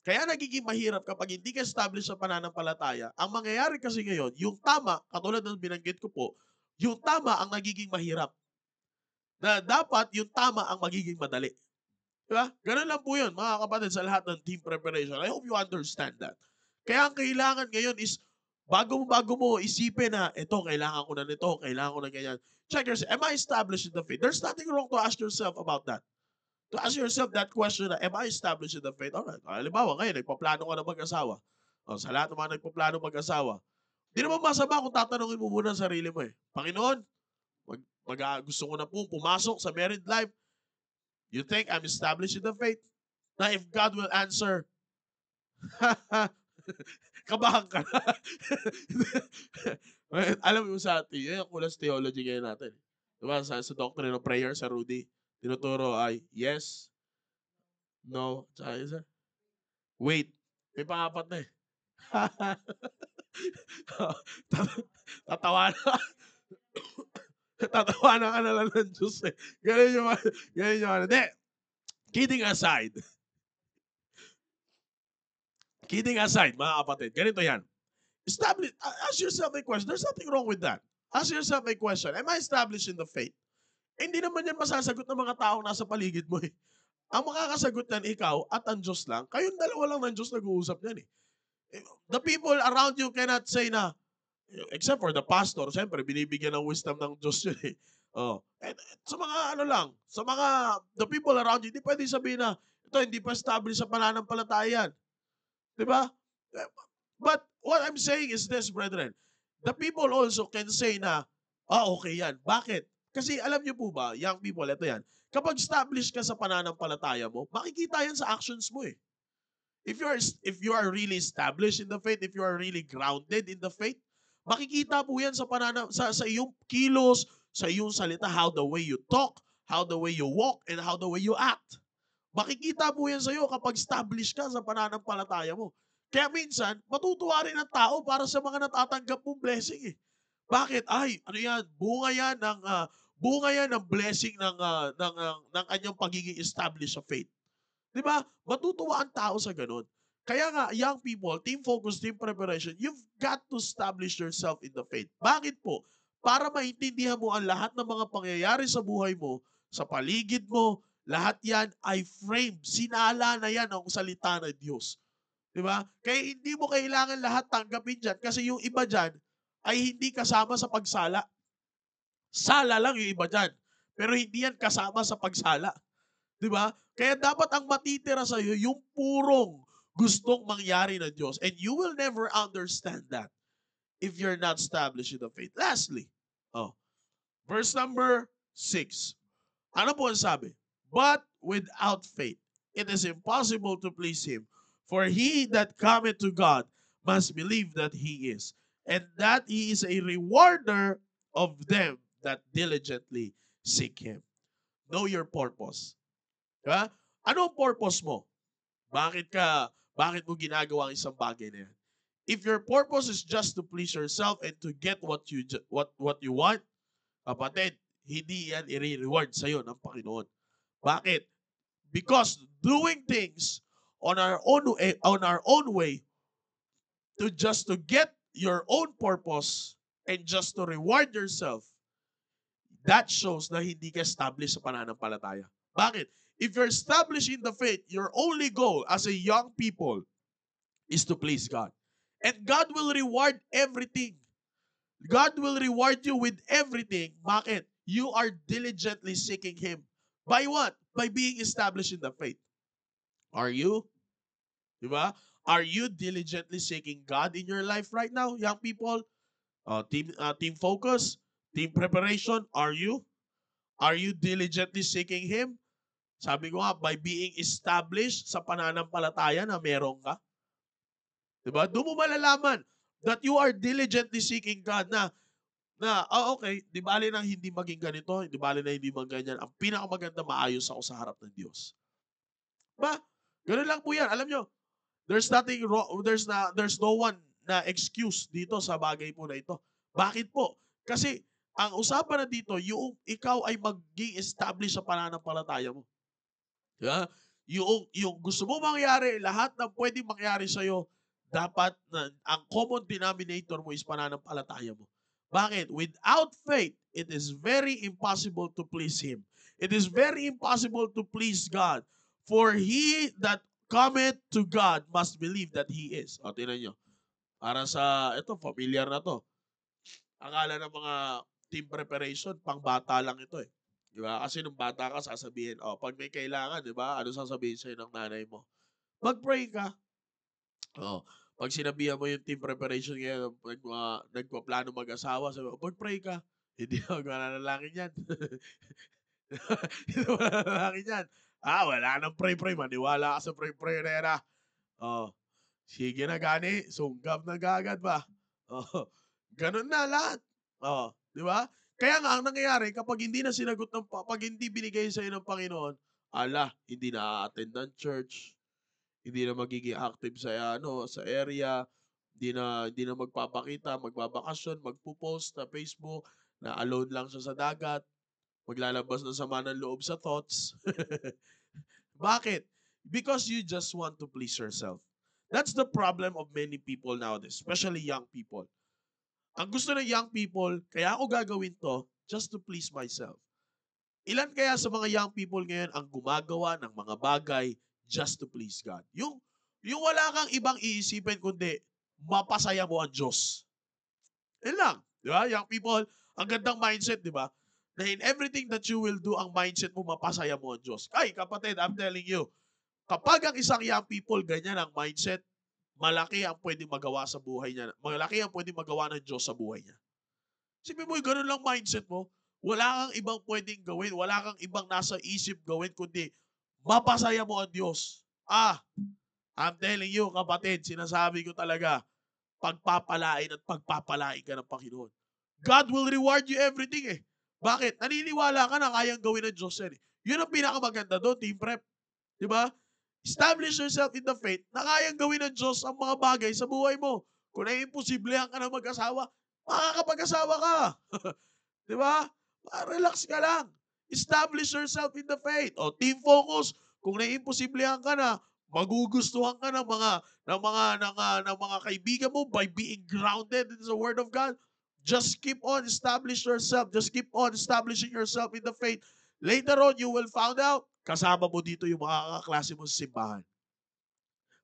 kaya nagiging mahirap kapag hindi ka establish sa pananampalataya. Ang mangyayari kasi ngayon, yung tama, katulad ng binanggit ko po, yung tama ang nagiging mahirap. Na dapat yung tama ang magiging madali. Diba? Ganun lang po yun, mga kapatid, sa lahat ng team preparation. I hope you understand that. Kaya ang kailangan ngayon is bago mo isipin na, ito, kailangan ko na nito, kailangan ko na ganyan. Check yourself, am I established in the faith? There's nothing wrong to ask yourself about that. To ask yourself that question na, am I established in the faith? Alright, halimbawa ngayon, nagpaplano ka na mag-asawa. Sa lahat ng mga nagpaplano mag-asawa, di naman masama kung tatanungin mo muna ang sarili mo Panginoon, gusto ko na po pumasok sa married life. You think I'm established in the faith? Na if God will answer, kabahan ka na. Alam mo sa atin, yung kulas theology ngayon natin. Diba? Sa doctrine of prayer, sa Rudy, tinuturo ay yes, no, tsaka wait. May pangapat na Tatawanan. Tatawanan ka na lang ng Diyos Ganun yung Hindi. Kidding aside. Kidding aside, mga kapatid. Ganito yan. Ask yourself a question. There's nothing wrong with that. Ask yourself a question. Am I established in the faith? Hindi naman yan masasagot ng mga taong nasa paligid mo Ang makakasagot yan, ikaw at ang Diyos lang. Kayong dalawa lang ng Diyos nag-uusap yan The people around you cannot say na, except for the pastor, siyempre, binibigyan ng wisdom ng Diyos yun And sa mga sa mga, the people around you, hindi pwede sabihin na, ito hindi pa established sa pananampalataya yan. Diba? But what I'm saying is this, brethren. The people also can say na, okay yan. Bakit? Kasi alam niyo po ba, young people, ito yan. Kapag established ka sa pananampalataya mo, makikita yan sa actions mo If you are really established in the faith, if you are really grounded in the faith, makikita po yan sa iyong kilos, sa iyong salita, how the way you talk, how the way you walk, and how the way you act. Makikita po yan sa iyo kapag established ka sa pananampalataya mo. Kaya minsan, matutuwa rin ang tao para sa mga natatanggap mong blessing Bakit? Ay, ano yan? Bunga yan ng blessing ng kanyang pagiging established sa faith. Di ba? Matutuwa ang tao sa ganun. Kaya nga, young people, team focus, team preparation, you've got to establish yourself in the faith. Bakit po? Para maintindihan mo ang lahat ng mga pangyayari sa buhay mo, sa paligid mo, lahat yan ay frame. Sinala na yan ang salita ng Diyos. Diba? Kaya hindi mo kailangan lahat tanggapin dyan kasi yung iba dyan ay hindi kasama sa pagsala. Sala lang yung iba dyan. Pero hindi yan kasama sa pagsala. Diba? Kaya dapat ang matitira sa iyo yung purong gustong mangyari ng Diyos. And you will never understand that if you're not established in the faith. Lastly, verse number 6. Ano po ang sabi? But without faith, it is impossible to please Him. For he that cometh to God must believe that He is, and that He is a rewarder of them that diligently seek Him. Know your purpose. Diba? Ano ang purpose mo? Bakit mo ginagawa ang isang bagay na yan? If your purpose is just to please yourself and to get what you want, kapatid, hindi yan i-reward sa'yo ng Panginoon. Bakit? Because doing things on our own way to get your own purpose and just to reward yourself, that shows na hindi ka established sa pananampalataya. Bakit? If you're established in the faith, your only goal as a young people is to please God. And God will reward everything. God will reward you with everything. Bakit? You are diligently seeking Him. By what? By being established in the faith. Are you? Diba? Are you diligently seeking God in your life right now, young people? Team focus, team preparation, are you? Are you diligently seeking Him? Sabi ko nga, by being established sa pananampalataya na meron ka. Diba? Doon mo malalaman that you are diligently seeking God na okay, di bali na hindi maging ganito, di bali na hindi maging ganyan. Ang pinakamaganda, maayos ako sa harap ng Diyos. Ba? Ganun lang po yan. Alam nyo, there's nothing wrong, there's no one na excuse dito sa bagay po na ito. Bakit po? Kasi ang usapan na dito, yung ikaw ay mag-establish sa pananampalataya mo. Diba? Yung gusto mo mangyari, lahat ng pwedeng mangyari sa'yo, dapat ang common denominator mo is pananampalataya mo. Bakit? Without faith, it is very impossible to please Him. It is very impossible to please God. For he that cometh to God must believe that He is. O, tingnan nyo. Para sa, ito, familiar na to. Akala ng mga team preparation, pang bata lang ito eh. Di ba? Kasi nung bata ka, sasabihin, pag may kailangan, di ba? Ano sasabihin sa'yo ng nanay mo? Mag-pray ka. Oh, pag sinabihan mo yung team preparation ngayon, nagpaplano mag-asawa, sabi mo, mag-pray ka. Hindi ako mananalangin yan. Hindi ako mananalangin yan. Wala nang pray-pray. Maniwala ka sa pray-pray na yan. Oh, sige na gani, sunggab na gagad ba? Oh, ganun na lahat. Di ba? Kaya nga ang nangyayari kapag hindi na sinagot pag hindi binigay sa ng Panginoon, hindi na a-attend ng church, hindi na magiging active sa area, hindi na magpapakita, magbabakasyon, magpo-post sa Facebook na alone lang siya sa dagat, maglalabas ng sama ng loob sa thoughts. Bakit? Because you just want to please yourself. That's the problem of many people nowadays, especially young people. Ang gusto ng young people, kaya ako gagawin to, just to please myself. Ilan kaya sa mga young people ngayon ang gumagawa ng mga bagay just to please God? Yung wala kang ibang iisipin kundi mapasaya mo ang Diyos. Yan lang. Di ba? Young people, ang gandang mindset, di ba? Na in everything that you will do, ang mindset mo, mapasaya mo ang Diyos. Ay, kapatid, I'm telling you, kapag ang isang young people, ganyan ang mindset, malaki ang pwedeng magawa sa buhay niya. Malaki ang pwedeng magawa ng Diyos sa buhay niya. Sabi mo, ganun lang mindset mo. Wala kang ibang pwedeng gawin. Wala kang ibang nasa isip gawin, kundi mapasaya mo ang Diyos. I'm telling you, kapatid, sinasabi ko talaga, pagpapalain at pagpapalain ka ng Panginoon. God will reward you everything eh. Bakit? Naniniwala ka na kayang gawin ng Diyos yan eh. Yun ang pinakamaganda doon, team prep. Di ba? Establish yourself in the faith na kayang gawin ng Diyos ang mga bagay sa buhay mo. Kung naiimposible ka na mag-asawa, makakapag-asawa ka. Di ba? Relax ka lang. Establish yourself in the faith. Team focus. Kung naiimposible ka na, magugustuhan ka ng mga kaibigan mo by being grounded in the Word of God. Just keep on establish yourself. Just keep on establishing yourself in the faith. Later on, you will find out, kasama mo dito yung mga kaklase mo sa simbahan.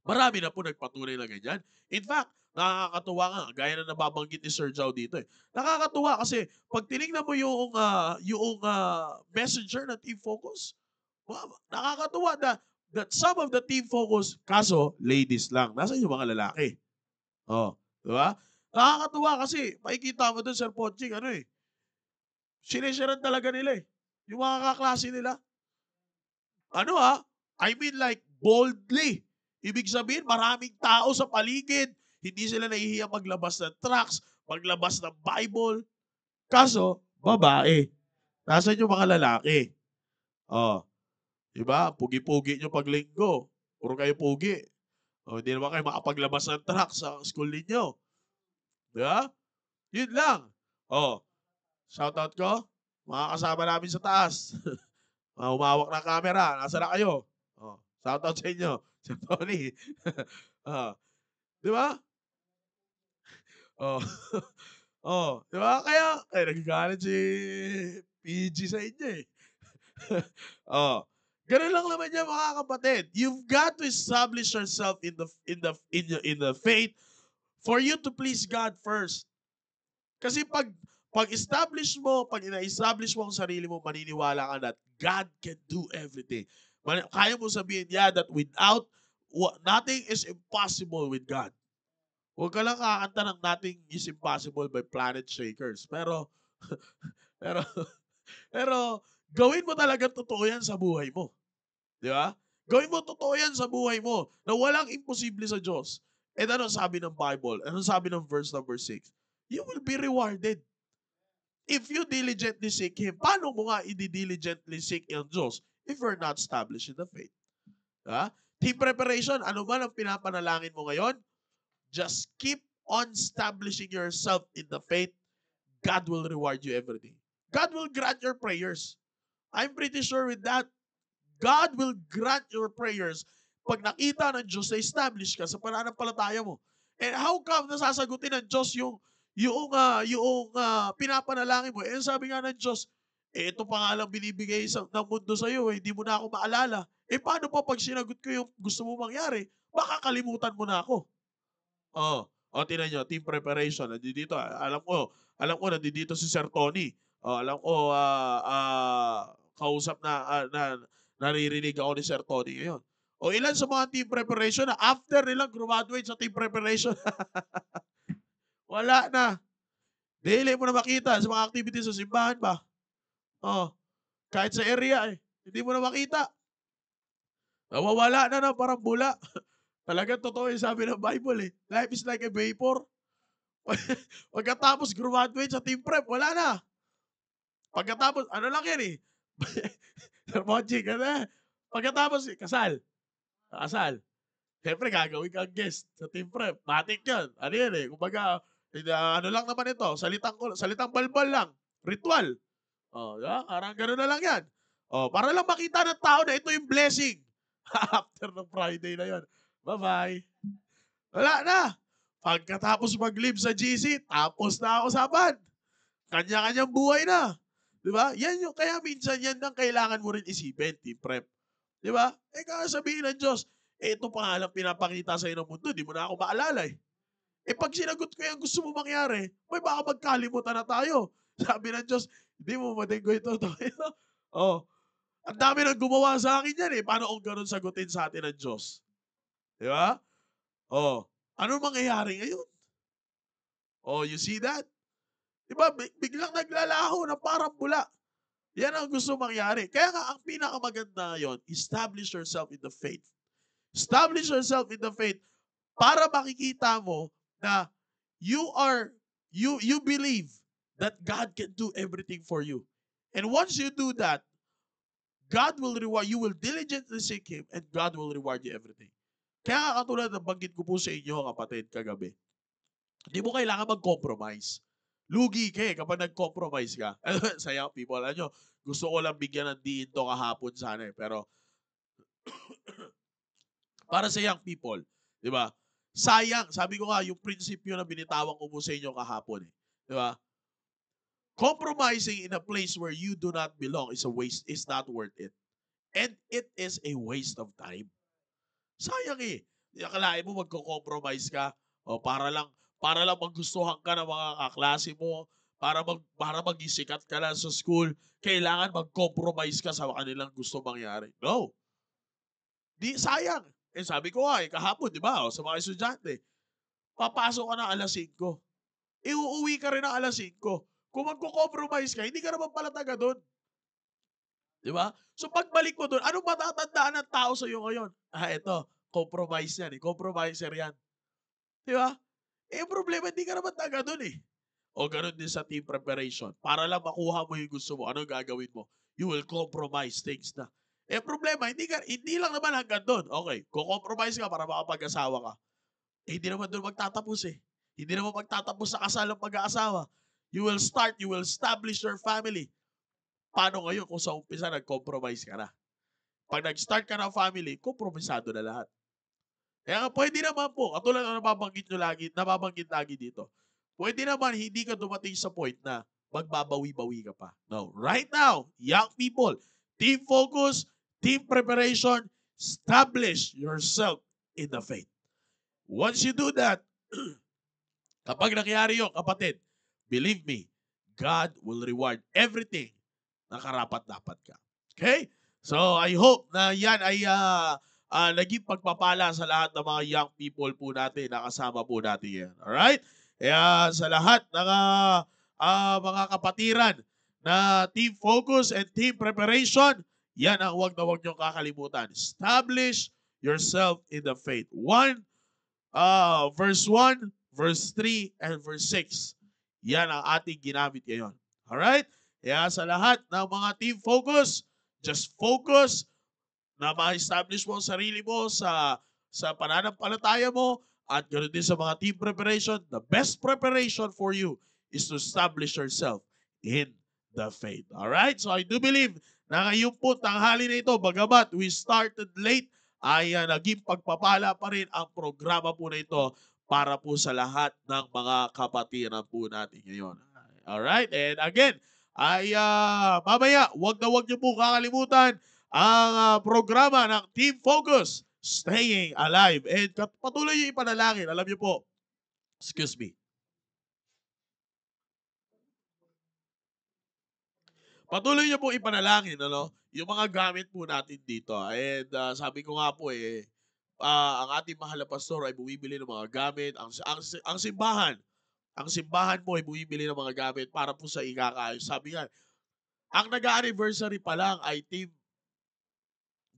Marami na po nagpatunay na ganyan. In fact, nakakatuwa nga, gaya na nababanggit ni Sir Joe dito eh. Nakakatuwa kasi pag tinignan mo yung messenger ng Team Focus, nakakatuwa that some of the Team Focus, kaso ladies lang. Nasaan yung mga lalaki? Di ba? Nakakatuwa kasi, makikita mo doon, Sir Ponching, sinisiran talaga nila eh. Yung mga kaklase nila. I mean like boldly. Ibig sabihin, maraming tao sa paligid. Hindi sila nahihiya maglabas ng tracts, maglabas ng Bible. Kaso, babae. Nasaan yung mga lalaki? Diba? Pugi-pugi nyo pag linggo. Puro kayo pugi. Hindi naman kayo makapaglabas ng tracts sa school ninyo. Diba? Yun lang. Shoutout ko. Mga kasama namin sa taas. Umawak ng camera. Nasa na kayo? Shoutout sa inyo. Si Tony. Di ba? Di ba? Kaya nagagalit si PG sa inyo eh. Ganun lang naman yan mga kapatid. You've got to establish yourself in the faith for you to please God first. Kasi pag ina-establish mo ang sarili mo, maniniwala ka that God can do everything. Kaya mo sabihin, that nothing is impossible with God. Huwag ka lang kakanta ng Nothing is Impossible by Planet Shakers. Pero gawin mo talaga totoo yan sa buhay mo. Di ba? Gawin mo totoo yan sa buhay mo na walang imposible sa Diyos. And ano sabi ng Bible? Ano sabi ng verse number 6? You will be rewarded. If you diligently seek Him, paano mo nga i-diligently seek ang Diyos if you're not established in the faith? Team preparation, ano man ang pinapanalangin mo ngayon, just keep on establishing yourself in the faith. God will reward you everything. God will grant your prayers. I'm pretty sure with that. God will grant your prayers pag nakita ng Diyos na establish ka sa pananampalataya mo. And how come nasasagutin ng Diyos yung pinapanalangin mo? Sabi nga ng Diyos, ito pa nga lang binibigay ng mundo sa iyo, hindi mo na ako maalala. Paano pa pag sinagot ko yung gusto mo mangyari? Baka kalimutan mo na ako. O, tingnan nyo, team preparation. Nandito, alam ko, nandito si Sir Tony. O, alam ko, kausap naririnig ako ni Sir Tony ngayon. O, ilan sa mga team preparation na after nilang graduate sa team preparation, wala na. Daily mo na makita sa mga activities sa simbahan ba? Oh, kahit sa area hindi mo na makita. Nawawala na parang bula. Talagang totoo yung sabi ng Bible Life is like a vapor. Pagkatapos graduate sa team prep, wala na. Pagkatapos, ano lang yan Sir Monchik, pagkatapos, kasal. Kasal. Siyempre, gagawin kang guest sa team prep. Matik yan. Ano yan Kumbaga, ano lang naman ito, salitang balbal lang. Ritual. Oh, parang gano'n na lang yan. Oh, para lang makita ng tao na ito yung blessing. After ng Friday na yon. Bye-bye. Wala na. Pagkatapos mag-live sa GC, tapos na ang usapan. Kanya-kanyang buhay na. Di ba? Yan yung, kaya minsan yan ang kailangan mo rin isipin, team prep. Di ba? Sabihin ng Diyos, ito pa nga lang pinapakita sa ng mundo, di mo na ako maalala pag sinagot ko yung gusto mo mangyari, may baka magkalimutan na tayo. Sabi ng Diyos, hindi mo matinggo ito. Oh, ang dami nang gumawa sa akin yan Paano kung ganun sagutin sa atin ng Diyos? Di ba? Oh, ano mangyayari ngayon? Oh, you see that? Di ba? Biglang naglalaho na parang bula. Yan ang gusto mangyari. Kaya nga, ang pinakamaganda ngayon, establish yourself in the faith. Establish yourself in the faith para makikita mo na you believe that God can do everything for you. And once you do that, God will reward you. Will diligently seek Him and God will reward you everything. Kaya katulad ng banggit ko po sa inyo, kapatid, kagabi, hindi mo kailangan mag-compromise. Lugi ka kapag nag-compromise ka. Sayang people, alam nyo, gusto ko lang bigyan ng diin to kahapon sana pero para sa young people, di ba? Sayang, sabi ko nga, yung prinsipyo na binitawan ko po sa inyo kahapon di ba? Compromising in a place where you do not belong is not worth it. And it is a waste of time. Sayang Akalain mo magko-compromise ka para lang magustuhan ka ng mga kaklase mo, para magisikat ka lang sa school, kailangan mag-compromise ka sa kanilang gusto mangyari. No. Sayang. Sabi ko nga kahapon, di ba? Sa mga estudyante, papasok ka na alas 5. Uuwi ka rin na alas 5. Kung magko-compromise ka, hindi ka naman pala taga doon. Di ba? So pagbalik mo doon, anong matatandaan ng tao sa iyo ngayon? Ito, compromise yan compromiser yan. Di ba? Yung problema, hindi ka naman taga doon O ganun din sa team preparation. Para lang makuha mo yung gusto mo, anong gagawin mo? You will compromise things na. Problema, hindi lang naman hanggang doon. Okay, compromise ka para makapag-asawa ka. Hindi naman doon magtatapos Hindi naman magtatapos sa kasal ng pag-aasawa. You will establish your family. Paano ngayon kung sa umpisa nag-compromise ka na? Pag nag-start ka ng family, kompromisado na lahat. Kaya pwede naman po, katulad na nababanggit lagi dito, pwede naman hindi ka dumating sa point na magbabawi-bawi ka pa. No, right now, young people, team focus, team preparation, establish yourself in the faith. Once you do that, kapag nangyari yun, kapatid, believe me, God will reward everything na karapat-dapat ka. Okay? So, I hope na yan ay naging pagpapala sa lahat ng mga young people po natin na kasama po natin yan. Alright? Kaya sa lahat ng mga kapatiran na team focus and team preparation, yan ang huwag na huwag niyong kakalimutan. Establish yourself in the faith. Verse 1, verse 3, and verse 6. Yan ang ating ginamit ngayon. Alright? Kaya sa lahat ng mga team focus, just focus na ma-establish mo ang sarili mo sa pananampalataya mo at ganoon din sa mga team preparation. The best preparation for you is to establish yourself in the faith. Alright? So I do believe na ngayon po tanghali na ito, bagamat we started late, ay naging pagpapala pa rin ang programa po na ito para po sa lahat ng mga kapatiran po natin ngayon. Alright? And again, ay mamaya, wag niyo po kakalimutan ang programa ng Team Focus, Staying Alive. And patuloy yung ipanalangin. Alam niyo po, Excuse me. Patuloy niyo po ipanalangin, ano, yung mga gamit po natin dito. And sabi ko nga po ang ating mahal na pastor ay bumibili ng mga gamit. Ang simbahan po ay bumibili ng mga gamit para po sa ikakaayos. Sabi nga, ang nag-anniversary pa lang ay Team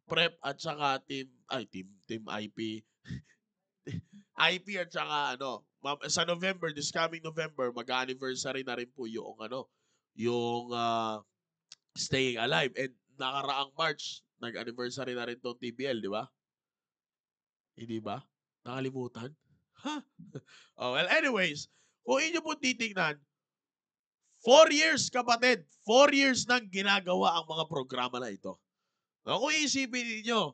Prep at saka Team IP. IP at saka sa November, this coming November, mag-anniversary na rin po yung Staying Alive. And nakaraang March, nag-anniversary na rin tong TBL, di ba? Hindi ba? Nakalimutan? Ha? Oh, well, anyways, kung inyo po titingnan, 4 years, kapatid. 4 years nang ginagawa ang mga programa na ito. Kung iisipin ninyo,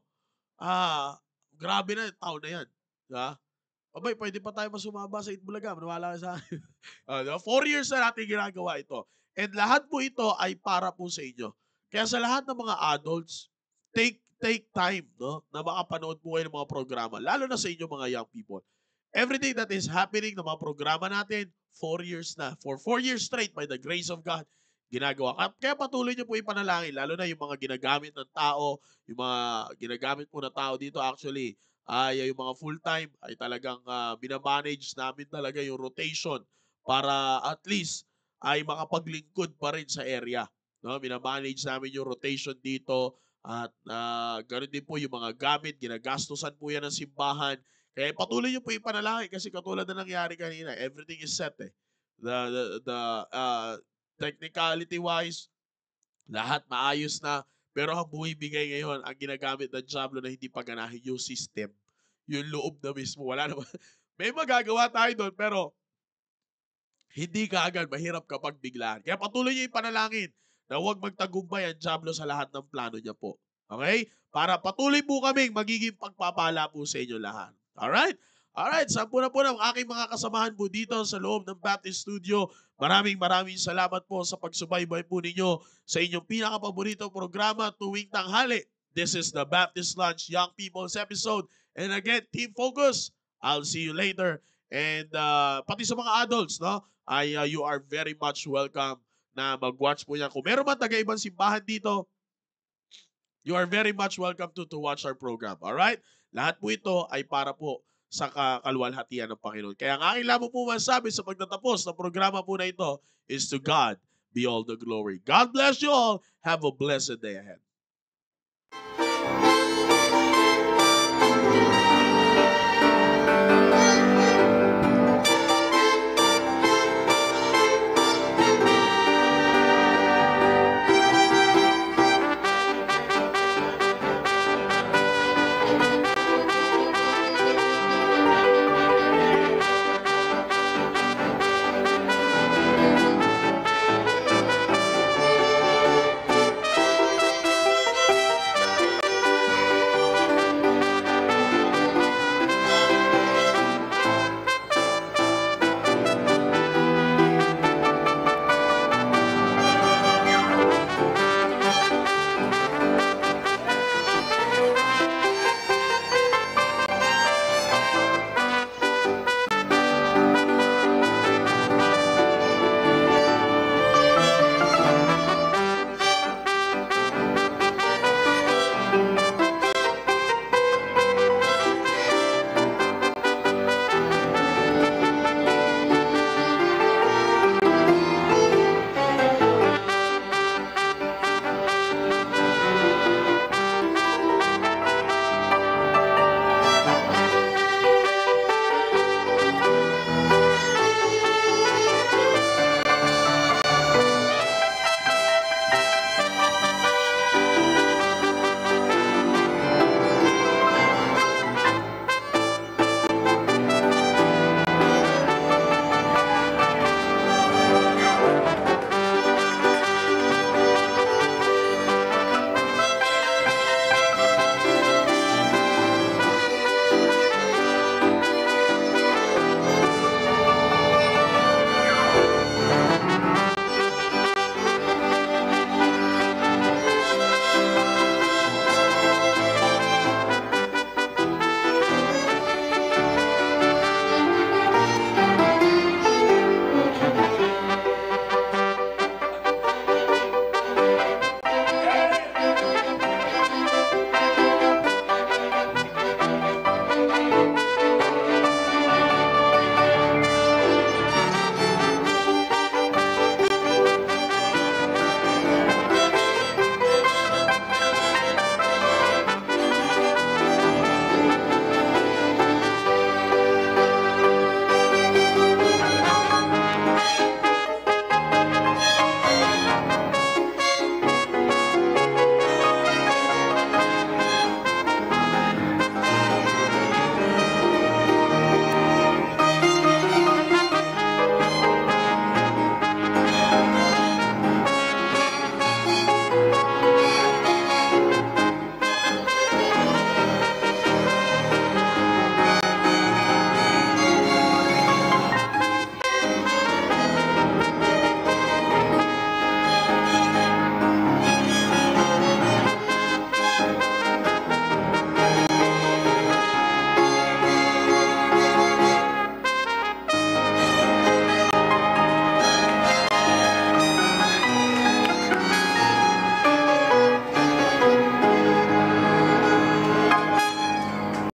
grabe na yung taon na yan. Diba? Abay, pwede pa tayo masumaba sa Itbulaga. Maniwala ka sa akin. 4 years na natin ginagawa ito. And lahat po ito ay para po sa inyo. Kaya sa lahat ng mga adults, take time, no, na makapanood po kayo ng mga programa. Lalo na sa inyo mga young people. Everything that is happening ng mga programa natin, 4 years na. For 4 years straight, by the grace of God, ginagawa. Kaya patuloy niyo po ipanalangin, lalo na yung mga ginagamit ng tao, yung mga ginagamit po na tao dito actually, ay yung mga full-time ay talagang binamanage namin talaga yung rotation para at least ay makapaglingkod pa rin sa area. No? Binamanage namin yung rotation dito at ganoon din po yung mga gamit, ginagastusan po yan ng simbahan. Kaya patuloy niyo po ipanalangin kasi katulad na nangyari kanina, everything is set eh. Technicality wise, lahat maayos na. Pero ang bumibigay ngayon, ang ginagamit ng Diablo na hindi paganahin yung system, yung loob na mismo. Wala naman. May magagawa tayo doon, pero hindi ka agad, mahirap kapag biglaan. Kaya patuloy niyo ipanalangin na huwag magtagumpay ang Diablo sa lahat ng plano niya po. Okay? Para patuloy po kaming magiging pagpapala po sa inyo lahat. Alright? Alright, sampu na po ng aking mga kasamahan po dito sa loob ng Baptist Studio. Maraming salamat po sa pagsubaybay po ninyo sa inyong pinakapaboritong programa tuwing tanghali. This is the Baptist Lunch Young People's episode. And again, Team Focus, I'll see you later. And pati sa mga adults, no? You are very much welcome na mag-watch po niya. Kung meron man taga-ibang simbahan dito, you are very much welcome to watch our program. Alright? Lahat po ito ay para po sa kaluwalhatian ng Panginoon. Kaya ang aking lamang po masasabi sa pagtatapos ng programa po na ito is to God be all the glory. God bless you all. Have a blessed day ahead.